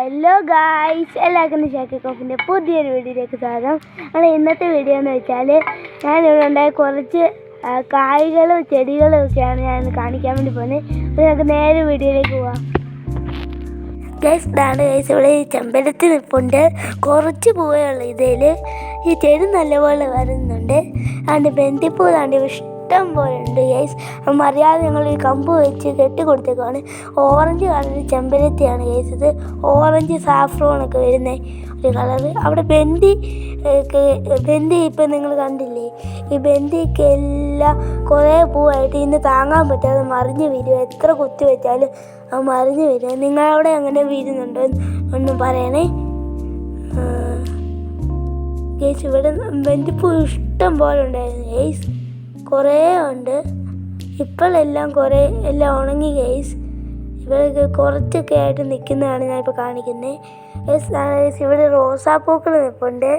Hello guys, എല്ലാവർക്കും ഷാക്കി കോഫിൻ്റെ പുതിയൊരു വീഡിയോയിലേക്ക് സ്വാഗതം. ഇന്നത്തെ വീഡിയോ എന്ന് വെച്ചാൽ ഞാനിവിടെ ഉണ്ടായ കുറച്ച് കായ്കളും ചെടികളും ഒക്കെയാണ് ഞാൻ കാണിക്കാൻ വേണ്ടി പോകുന്നത്. അപ്പോൾ ഞങ്ങൾക്ക് നേരെ വീഡിയോയിലേക്ക് പോവാം. ഗൈസ്, ഇതാണ് ഗൈസ്, ഇവിടെ ഈ ചെമ്പരത്തി നിൽപ്പുണ്ട്. കുറച്ച് പൂവേ ഉള്ളൂ ഇതിൽ. ഈ ചെടി നല്ലപോലെ വരുന്നുണ്ട്. അതിൻ്റെ ബന്ധിപ്പൂ താണ്ടി ഇഷ്ടം പോലെ ഉണ്ട് ഗൈസ്. അറിയാതെ ഞങ്ങൾ ഈ കമ്പ് വെച്ച് കെട്ടി കൊടുത്തേക്കാണ്. ഓറഞ്ച് കളർ ചെമ്പരത്തിയാണ് ഗൈസ്. ഇത് ഓറഞ്ച് സാഫ്രോണൊക്കെ വരുന്ന ഒരു കളറ്. അവിടെ ബന്ദി ഇപ്പം നിങ്ങൾ കണ്ടില്ലേ, ഈ ബന്ദിക്ക് എല്ലാം കുറേ പൂവായിട്ട് ഇന്ന് താങ്ങാൻ പറ്റാതെ മറിഞ്ഞ് വീഴും. എത്ര കുത്തി വെച്ചാലും അത് മറിഞ്ഞ് വരും. നിങ്ങളവിടെ അങ്ങനെ വീഴുന്നുണ്ടോ ഒന്നും പറയണേ ഗൈസ്. ഇവിടെ ബന്ദിപ്പൂ ഇഷ്ടം പോലെ ഉണ്ടായിരുന്നു ഗൈസ്, കുറേ ഉണ്ട്. ഇപ്പോഴെല്ലാം എല്ലാം ഉണങ്ങി ഗൈസ്. ഇവിടെ കുറച്ചൊക്കെ ആയിട്ട് നിൽക്കുന്നതാണ് ഞാനിപ്പോൾ കാണിക്കുന്നത് ഗൈസ്. ഇവിടെ റോസാപ്പൂക്കൾ നിൽപ്പുണ്ട്.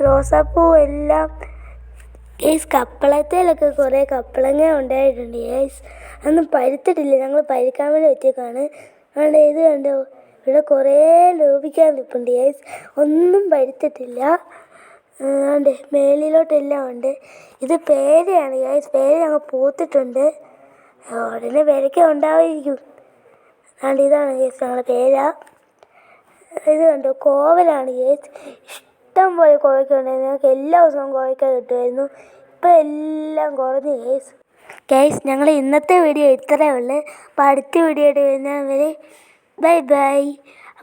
റോസാപ്പൂ എല്ലാം ഗൈസ്. കപ്പളത്തേലൊക്കെ കുറേ കപ്പളങ്ങ ഉണ്ടായിട്ടുണ്ട് ഗൈസ്. അതൊന്നും പഴുത്തിട്ടില്ല, ഞങ്ങൾ പഴുക്കാൻ വേണ്ടി വെച്ചേക്കാണ്. അതുകൊണ്ട് ഇത് കണ്ടോ, ഇവിടെ കുറേ ലോപിക്കാൻ നിൽപ്പുണ്ട് ഗൈസ്. ഒന്നും പഴുത്തിട്ടില്ല. അതുകൊണ്ട് മേലിലോട്ടെല്ലാം ഉണ്ട്. ഇത് പേരയാണ് ഗൈസ്. പേര ഞങ്ങൾ പൂത്തിട്ടുണ്ട്. ഉടനെ പേരയ്ക്ക ഉണ്ടാവുമായിരിക്കും. അതുകൊണ്ട് ഇതാണ് ഗൈസ് ഞങ്ങളുടെ പേര. ഇത് കണ്ടോ, കോവലാണ് ഗൈസ്. ഇഷ്ടം പോലെ കോവയ്ക്ക ഉണ്ടായിരുന്നു. ഞങ്ങൾക്ക് എല്ലാ ദിവസവും കോവയ്ക്ക കിട്ടുമായിരുന്നു. ഇപ്പം എല്ലാം കുറഞ്ഞു ഗൈസ്. ഞങ്ങൾ ഇന്നത്തെ വീഡിയോ ഇത്രയേ ഉള്ളൂ. അപ്പോൾ അടുത്ത വീഡിയോ ആയിട്ട് വരുന്നവരെ ബൈ ബൈ.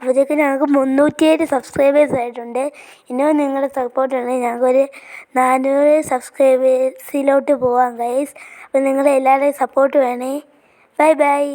അപ്പോഴത്തേക്ക് ഞങ്ങൾക്ക് 307 സബ്സ്ക്രൈബേഴ്സ് ആയിട്ടുണ്ട്. ഇനിയും നിങ്ങളുടെ സപ്പോർട്ട് ഉണ്ടെങ്കിൽ ഞങ്ങൾക്കൊരു 400 സബ്സ്ക്രൈബേഴ്സിലോട്ട് പോവാം ഗൈസ്. അപ്പോൾ നിങ്ങളെല്ലാവരുടെയും സപ്പോർട്ട് വേണേ. Bye bye.